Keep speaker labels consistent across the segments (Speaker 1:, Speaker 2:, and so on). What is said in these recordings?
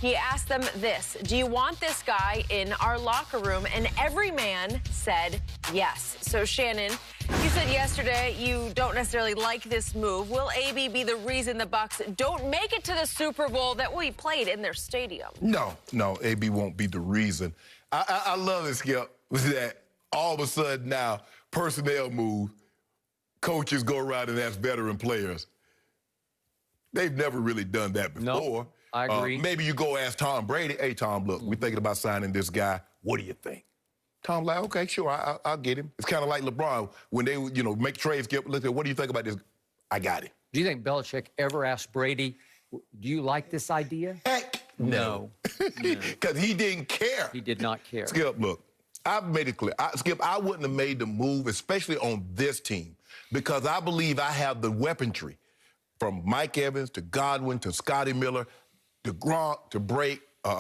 Speaker 1: He asked them this: do you want this guy in our locker room? And every man said yes. So Shannon, you said yesterday you don't necessarily like this move. Will AB be the reason the Bucs don't make it to the Super Bowl that we played in their stadium?
Speaker 2: No, AB won't be the reason. I love it, Skip, that all of a sudden now personnel move, coaches go around and ask veteran players. They've never really done that before.
Speaker 3: Nope, I agree.
Speaker 2: Maybe you go ask Tom Brady, hey, Tom, look, we're thinking about signing this guy. What do you think? Tom's like, okay, sure, I'll get him. It's kind of like LeBron. When they, make trades, look at, what do you think about this? I got him.
Speaker 3: Do you think Belichick ever asked Brady, do you like this idea?
Speaker 2: Heck no. Because he didn't care.
Speaker 3: He did not care.
Speaker 2: Skip, look, I've made it clear. Skip, I wouldn't have made the move, especially on this team, because I believe I have the weaponry from Mike Evans to Godwin to Scotty Miller to Gronk to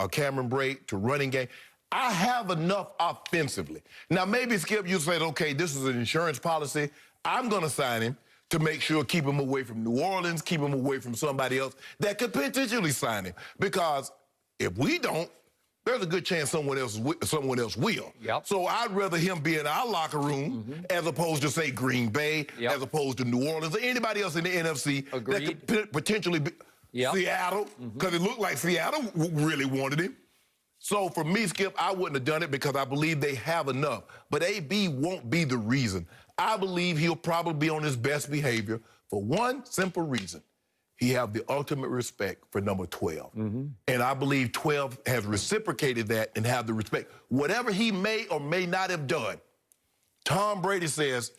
Speaker 2: Cameron Brate to running game. I have enough offensively. Now, maybe, Skip, you said, okay, this is an insurance policy. I'm going to sign him to make sure, keep him away from New Orleans, keep him away from somebody else that could potentially sign him. Because if we don't, there's a good chance someone else will.
Speaker 3: Yep.
Speaker 2: So I'd rather him be in our locker room as opposed to, say, Green Bay, as opposed to New Orleans, or anybody else in the NFC that could potentially be Seattle, because it looked like Seattle really wanted him. So for me, Skip, I wouldn't have done it because I believe they have enough. But AB won't be the reason. I believe he'll probably be on his best behavior for one simple reason. He have the ultimate respect for number 12. And I believe 12 has reciprocated that and have the respect. Whatever he may or may not have done, Tom Brady says,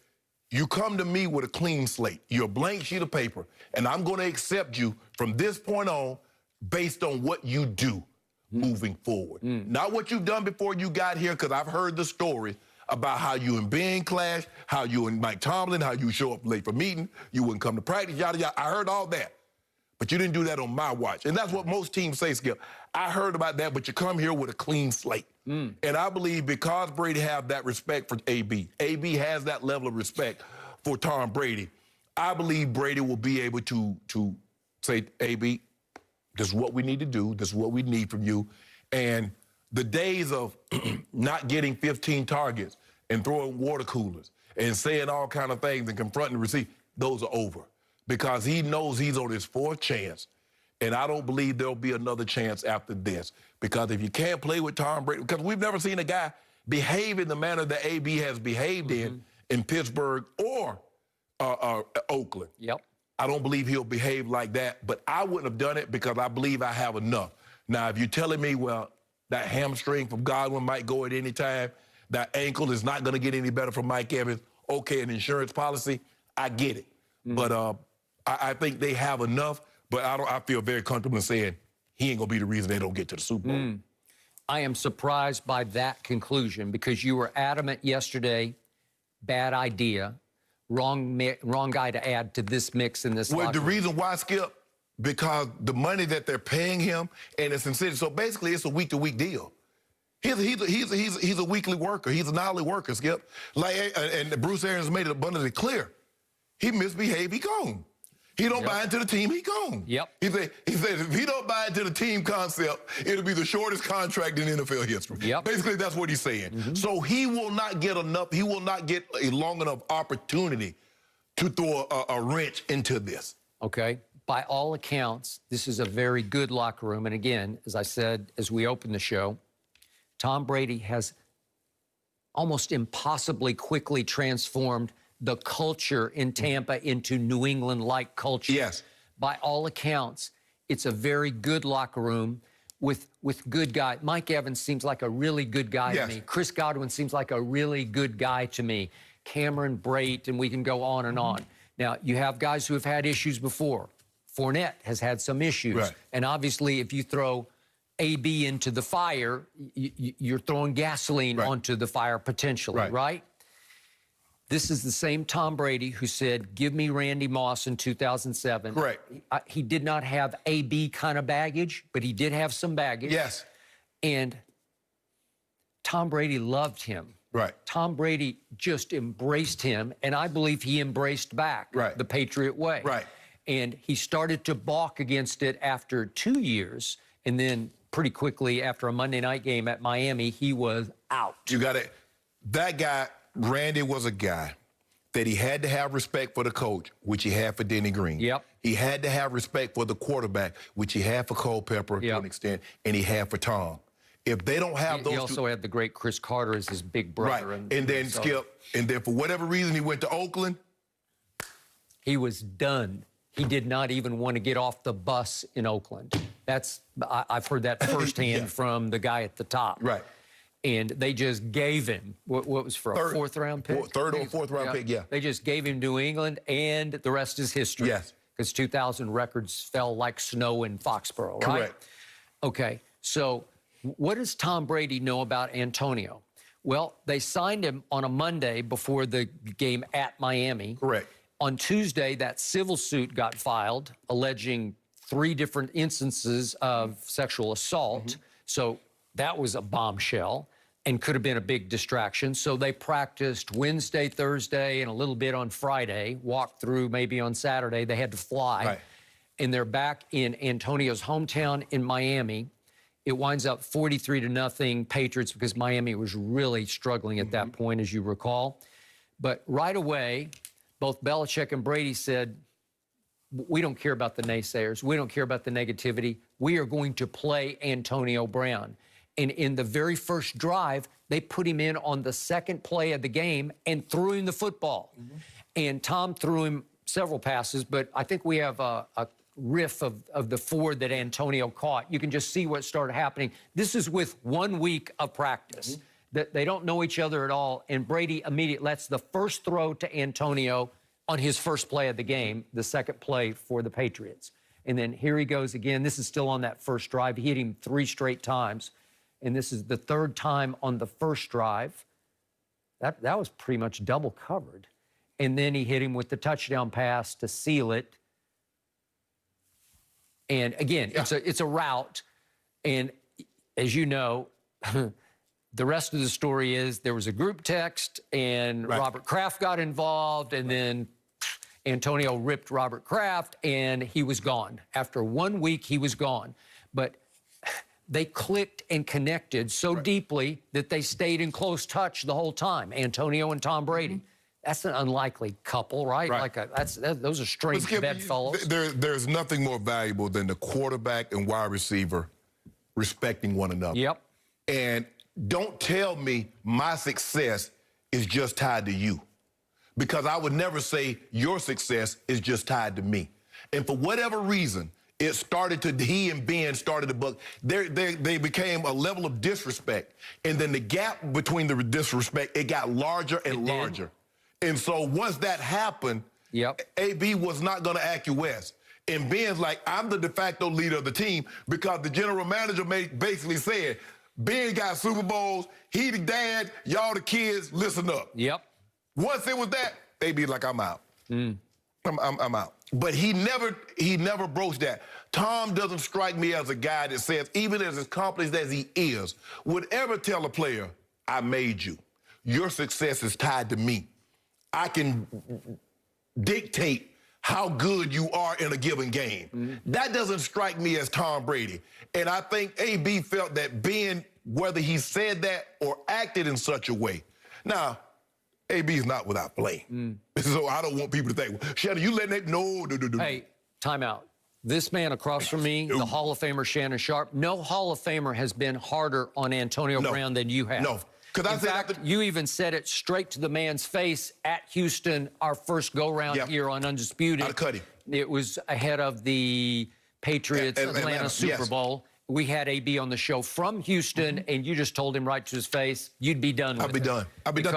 Speaker 2: you come to me with a clean slate. You're a blank sheet of paper, and I'm going to accept you from this point on based on what you do moving forward. Not what you've done before you got here, because I've heard the story about how you and Ben clash, how you and Mike Tomlin, how you show up late for meeting, you wouldn't come to practice, yada, yada. I heard all that. But you didn't do that on my watch. And that's what most teams say, Skip. I heard about that, but you come here with a clean slate. And I believe because Brady have that respect for AB has that level of respect for Tom Brady, I believe Brady will be able to say, AB, this is what we need to do. This is what we need from you. And the days of not getting 15 targets and throwing water coolers and saying all kind of things and confronting the receiver, those are over. Because he knows he's on his fourth chance. And I don't believe there'll be another chance after this. Because if you can't play with Tom Brady, because we've never seen a guy behave in the manner that AB has behaved in Pittsburgh or Oakland. I don't believe he'll behave like that, but I wouldn't have done it because I believe I have enough. Now, if you're telling me, well, that hamstring from Godwin might go at any time, that ankle is not going to get any better from Mike Evans, okay, an insurance policy, I get it. But I think they have enough, but I feel very comfortable in saying he ain't going to be the reason they don't get to the Super Bowl.
Speaker 3: I am surprised by that conclusion because you were adamant yesterday, bad idea. Wrong guy to add to this mix in this
Speaker 2: Well, the reason why, Skip, because the money that they're paying him, and it's incentive. So basically, it's a week-to-week deal. He's a weekly worker. He's an hourly worker, Skip. And Bruce Arians made it abundantly clear. He misbehaved, he gone. He don't buy into the team, he gone. He said if he don't buy into the team concept, it'll be the shortest contract in NFL history. Basically, that's what he's saying. So he will not get enough, he will not get a long enough opportunity to throw a wrench into this.
Speaker 3: Okay. By all accounts, this is a very good locker room. And again, as I said, as we open the show, Tom Brady has almost impossibly quickly transformed the culture in Tampa into New England-like culture. By all accounts, it's a very good locker room with good guys. Mike Evans seems like a really good guy to me. Chris Godwin seems like a really good guy to me. Cameron Brate, and we can go on and on. Now, you have guys who have had issues before. Fournette has had some issues. And obviously, if you throw AB into the fire, you're throwing gasoline onto the fire potentially, right? This is the same Tom Brady who said, give me Randy Moss in 2007. He did not have AB kind of baggage, but he did have some baggage. And Tom Brady loved him. Tom Brady just embraced him, and I believe he embraced back the Patriot way. And he started to balk against it after 2 years, And then pretty quickly after a Monday night game at Miami, he was out.
Speaker 2: You got it. That guy, Randy, was a guy that he had to have respect for the coach, which he had for Denny Green.
Speaker 3: Yep.
Speaker 2: He had to have respect for the quarterback, which he had for Culpepper to an extent, and he had for Tom. If they don't have those
Speaker 3: he also had the great Chris Carter as his big brother.
Speaker 2: Right. And then Skip, and then for whatever reason, he went to Oakland.
Speaker 3: He was done. He did not even want to get off the bus in Oakland. I've heard that firsthand from the guy at the top.
Speaker 2: Right.
Speaker 3: And they just gave him, what was for a fourth-round pick?
Speaker 2: Third or fourth-round pick, yeah.
Speaker 3: They just gave him New England, and the rest is history.
Speaker 2: Yes.
Speaker 3: Because 2,000 records fell like snow in Foxborough, right?
Speaker 2: Correct.
Speaker 3: Okay, so what does Tom Brady know about Antonio? Well, they signed him on a Monday before the game at Miami.
Speaker 2: Correct.
Speaker 3: On Tuesday, that civil suit got filed alleging 3 different instances of sexual assault. So that was a bombshell and could have been a big distraction. So they practiced Wednesday, Thursday, and a little bit on Friday, walked through maybe on Saturday. They had to fly.
Speaker 2: Right.
Speaker 3: And they're back in Antonio's hometown in Miami. It winds up 43-0 Patriots because Miami was really struggling at that point, as you recall. But right away, both Belichick and Brady said, we don't care about the naysayers. We don't care about the negativity. We are going to play Antonio Brown. And in the very first drive, they put him in on the second play of the game and threw him the football. And Tom threw him several passes, but I think we have a riff of the 4 that Antonio caught. You can just see what started happening. This is with 1 week of practice. That they don't know each other at all, and Brady immediately, that's the first throw to Antonio on his first play of the game, the second play for the Patriots. And then here he goes again. This is still on that first drive. He hit him 3 straight times, and this is the 3rd time on the first drive. That was pretty much double covered. And then he hit him with the touchdown pass to seal it. And again, it's a route, and as you know, the rest of the story is there was a group text, and Robert Kraft got involved, and then Antonio ripped Robert Kraft, and he was gone. After 1 week, he was gone. But they clicked and connected so deeply that they stayed in close touch the whole time, Antonio and Tom Brady. That's an unlikely couple, right? Those are strange bedfellows.
Speaker 2: There's nothing more valuable than the quarterback and wide receiver respecting one another.
Speaker 3: Yep.
Speaker 2: And don't tell me my success is just tied to you, because I would never say your success is just tied to me. And for whatever reason, it started to, he and Ben started to book. They became a level of disrespect. And then the gap between the disrespect, it got larger and larger. And so once that happened, AB was not going to acquiesce. And Ben's like, I'm the de facto leader of the team, because the general manager basically said, Ben got Super Bowls, he the dad, y'all the kids, listen up. Once it was that, they be like, I'm out. I'm out. But he never broached that. Tom doesn't strike me as a guy that says, even as accomplished as he is, would ever tell a player, I made you. Your success is tied to me. I can dictate how good you are in a given game. That doesn't strike me as Tom Brady. And I think AB felt that Ben, whether he said that or acted in such a way. Now, AB is not without blame. So I don't want people to think, well, Shannon, you letting that, no.
Speaker 3: Hey, time out. This man across from me, the Hall of Famer Shannon Sharpe, no Hall of Famer has been harder on Antonio Brown than you have.
Speaker 2: No.
Speaker 3: In fact, you even said it straight to the man's face at Houston, our first go-round here on Undisputed.
Speaker 2: I'd cut him.
Speaker 3: It was ahead of the Patriots-Atlanta Super Bowl. We had AB on the show from Houston, and you just told him right to his face, you'd be done with it.
Speaker 2: I'd be done. I'd be done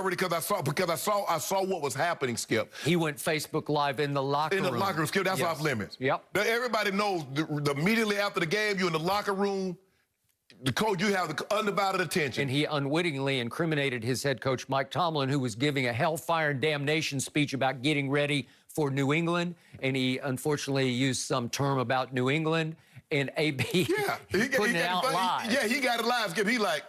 Speaker 2: because I saw what was happening, Skip.
Speaker 3: He went Facebook Live in the locker room.
Speaker 2: In the locker room, Skip, that's off limits.
Speaker 3: Yep.
Speaker 2: Now, everybody knows immediately after the game, you're in the locker room, the coach, you have the undivided attention.
Speaker 3: And he unwittingly incriminated his head coach, Mike Tomlin, who was giving a hellfire and damnation speech about getting ready for New England. And he unfortunately used some term about New England. And AB putting it out live.
Speaker 2: Yeah, he got it live. He like,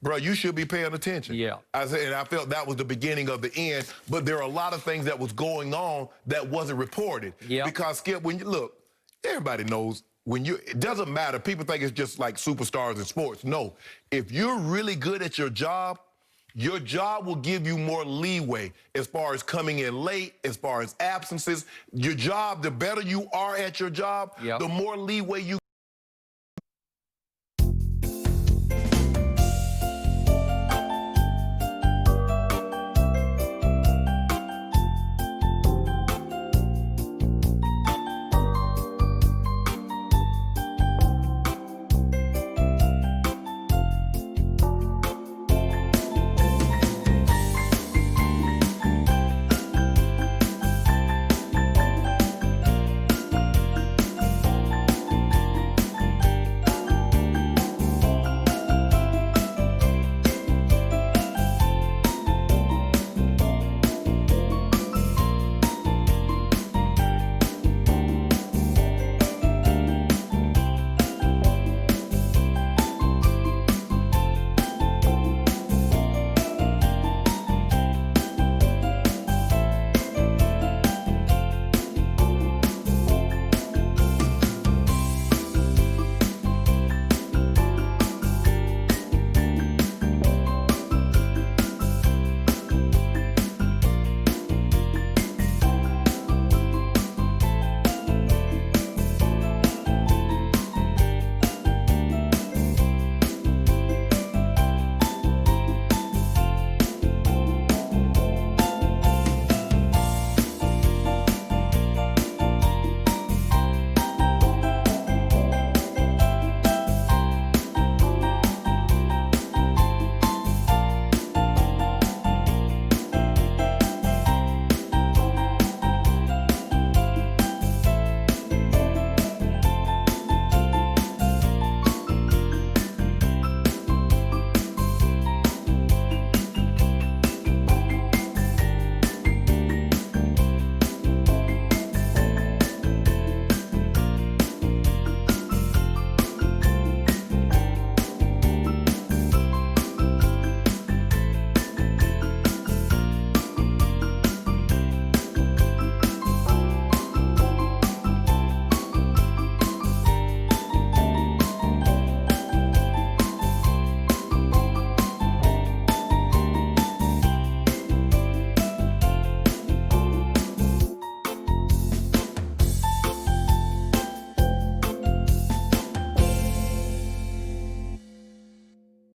Speaker 2: bro, you should be paying attention.
Speaker 3: Yeah.
Speaker 2: I said, and I felt that was the beginning of the end. But there are a lot of things that was going on that wasn't reported.
Speaker 3: Yeah.
Speaker 2: Because, Skip, when you look, everybody knows it doesn't matter. People think it's just like superstars in sports. No, if you're really good at your job will give you more leeway as far as coming in late, as far as absences. Your job, the better you are at your job, the more leeway you